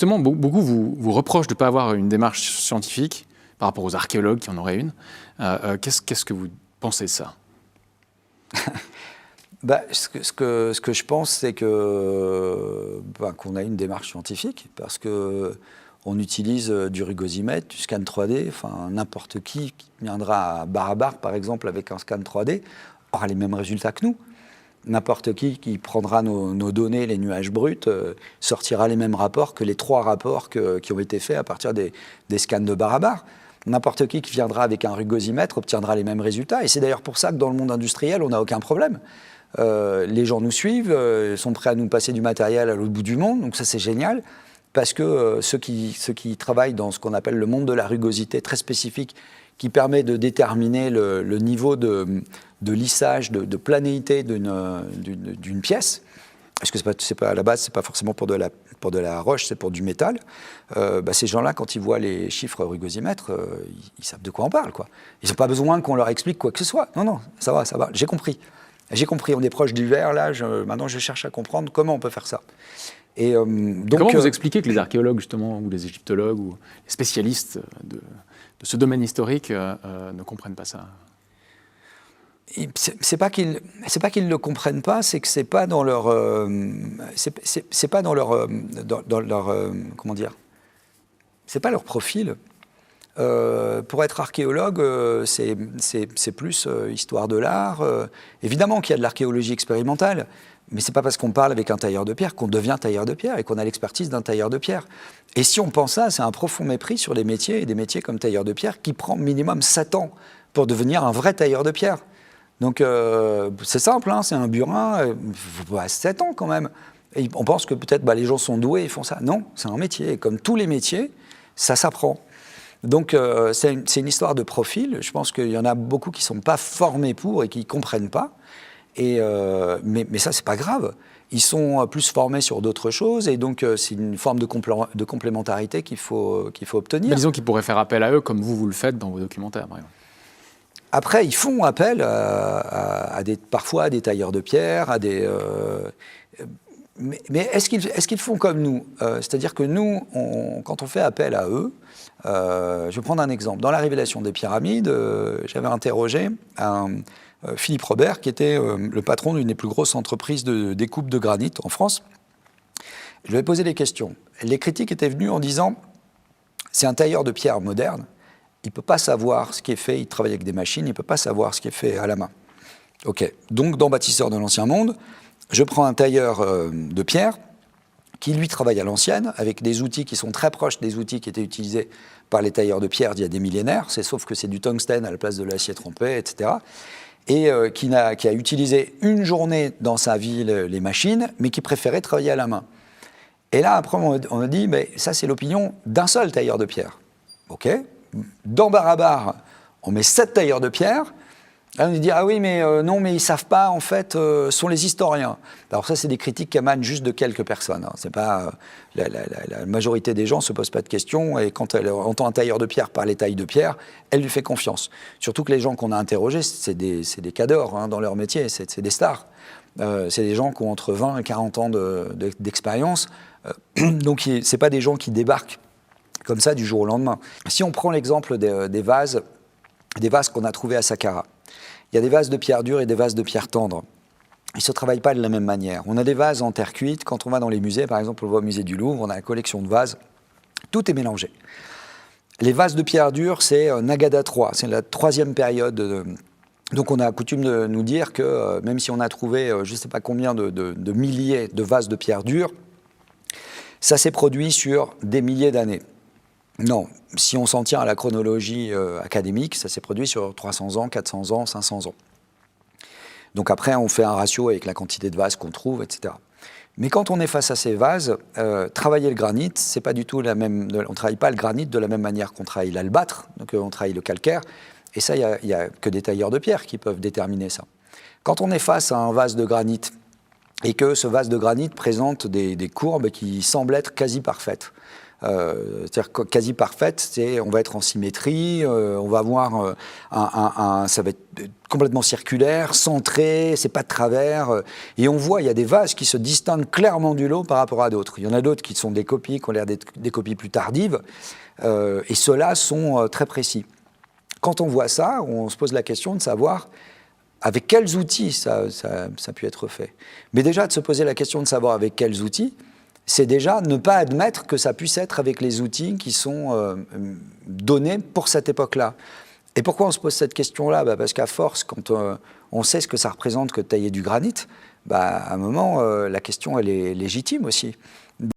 justement, beaucoup vous reprochent de ne pas avoir une démarche scientifique par rapport aux archéologues qui en auraient une. Qu'est-ce que vous pensez de ça? Ce que je pense, c'est qu'on a une démarche scientifique, parce qu'on utilise du rugosimètre, du scan 3D. Enfin, n'importe qui viendra à Barabar, par exemple, avec un scan 3D, aura les mêmes résultats que nous. N'importe qui prendra nos données, les nuages bruts, sortira les mêmes rapports que les 3 rapports qui ont été faits à partir des scans de Barabar. N'importe qui viendra avec un rugosimètre obtiendra les mêmes résultats. Et c'est d'ailleurs pour ça que dans le monde industriel, on n'a aucun problème. Les gens nous suivent, sont prêts à nous passer du matériel à l'autre bout du monde, donc ça c'est génial, parce que ceux qui travaillent dans ce qu'on appelle le monde de la rugosité très spécifique, qui permet de déterminer le niveau de lissage, de planéité d'une pièce, parce que c'est pas à la base, c'est pas forcément pour de la roche, c'est pour du métal. Ces gens-là, quand ils voient les chiffres rugosimètres, ils savent de quoi on parle, quoi. Ils n'ont pas besoin qu'on leur explique quoi que ce soit. Non, ça va, j'ai compris. On est proche du verre, là, maintenant je cherche à comprendre comment on peut faire ça. Et, donc, comment vous expliquez que les archéologues, justement, ou les égyptologues, ou les spécialistes de ce domaine historique ne comprennent pas ça? C'est pas qu'ils ne le comprennent pas, c'est que c'est pas dans leur comment dire, c'est pas leur profil. Pour être archéologue, c'est plus histoire de l'art. Évidemment qu'il y a de l'archéologie expérimentale, mais c'est pas parce qu'on parle avec un tailleur de pierre qu'on devient tailleur de pierre et qu'on a l'expertise d'un tailleur de pierre. Et si on pense ça, c'est un profond mépris sur les métiers, et des métiers comme tailleur de pierre qui prend minimum 7 ans pour devenir un vrai tailleur de pierre. Donc c'est simple, hein, c'est un burin, 7 ans quand même. Et on pense que peut-être les gens sont doués, ils font ça. Non, c'est un métier. Et comme tous les métiers, ça s'apprend. Donc c'est une histoire de profil. Je pense qu'il y en a beaucoup qui ne sont pas formés pour et qui ne comprennent pas. Mais ça, c'est pas grave. Ils sont plus formés sur d'autres choses. Et donc c'est une forme de complémentarité qu'il faut obtenir. Mais disons qu'ils pourraient faire appel à eux comme vous le faites dans vos documentaires, par exemple. Après, ils font appel parfois à des tailleurs de pierre, mais est-ce qu'ils font comme nous? C'est-à-dire que nous, quand on fait appel à eux, je vais prendre un exemple. Dans la révélation des pyramides, j'avais interrogé Philippe Robert, qui était le patron d'une des plus grosses entreprises de découpe de granit en France. Je lui ai posé des questions. Les critiques étaient venues en disant « c'est un tailleur de pierre moderne, il ne peut pas savoir ce qui est fait, il travaille avec des machines, il ne peut pas savoir ce qui est fait à la main. » Ok, donc dans Bâtisseurs de l'Ancien Monde, je prends un tailleur de pierre qui, lui, travaille à l'ancienne, avec des outils qui sont très proches des outils qui étaient utilisés par les tailleurs de pierre d'il y a des millénaires, sauf que c'est du tungstène à la place de l'acier trempé, etc. Et qui a utilisé une journée dans sa vie les machines, mais qui préférait travailler à la main. Et là, après, on a dit, mais ça, c'est l'opinion d'un seul tailleur de pierre. Ok. Dans Barabar, on met 7 tailleurs de pierre. Là, on dit, ah oui, mais non, mais ils ne savent pas, en fait, sont les historiens. Alors ça, c'est des critiques qui émanent juste de quelques personnes. Hein. C'est pas, la majorité des gens ne se posent pas de questions, et quand elle entend un tailleur de pierre parler taille de pierre, elle lui fait confiance. Surtout que les gens qu'on a interrogés, c'est des cadors hein, dans leur métier, c'est des stars. C'est des gens qui ont entre 20 et 40 ans d'expérience. Donc, ce n'est pas des gens qui débarquent comme ça du jour au lendemain. Si on prend l'exemple des vases qu'on a trouvés à Saqqara, il y a des vases de pierre dure et des vases de pierre tendre. Ils ne se travaillent pas de la même manière. On a des vases en terre cuite. Quand on va dans les musées, par exemple, on va au musée du Louvre, on a la collection de vases. Tout est mélangé. Les vases de pierre dure, c'est Nagada III. C'est la 3e période. Donc on a coutume de nous dire que même si on a trouvé je ne sais pas combien de milliers de vases de pierre dure, ça s'est produit sur des milliers d'années. Non, si on s'en tient à la chronologie académique, ça s'est produit sur 300 ans, 400 ans, 500 ans. Donc après, on fait un ratio avec la quantité de vases qu'on trouve, etc. Mais quand on est face à ces vases, travailler le granit, c'est pas du tout la même. On ne travaille pas le granit de la même manière qu'on travaille l'albâtre, donc on travaille le calcaire. Et ça, il n'y a que des tailleurs de pierre qui peuvent déterminer ça. Quand on est face à un vase de granit et que ce vase de granit présente des courbes qui semblent être quasi parfaites, c'est-à-dire quasi parfaite, on va être en symétrie, on va avoir ça va être complètement circulaire, centré, c'est pas de travers, et on voit, il y a des vases qui se distinguent clairement du lot par rapport à d'autres. Il y en a d'autres qui sont des copies, qui ont l'air d'être des copies plus tardives, et ceux-là sont très précis. Quand on voit ça, on se pose la question de savoir avec quels outils ça a pu être fait. Mais déjà, de se poser la question de savoir avec quels outils, c'est déjà ne pas admettre que ça puisse être avec les outils qui sont donnés pour cette époque-là. Et pourquoi on se pose cette question-là ? Parce qu'à force, quand on sait ce que ça représente que de tailler du granit, à un moment, la question, elle est légitime aussi.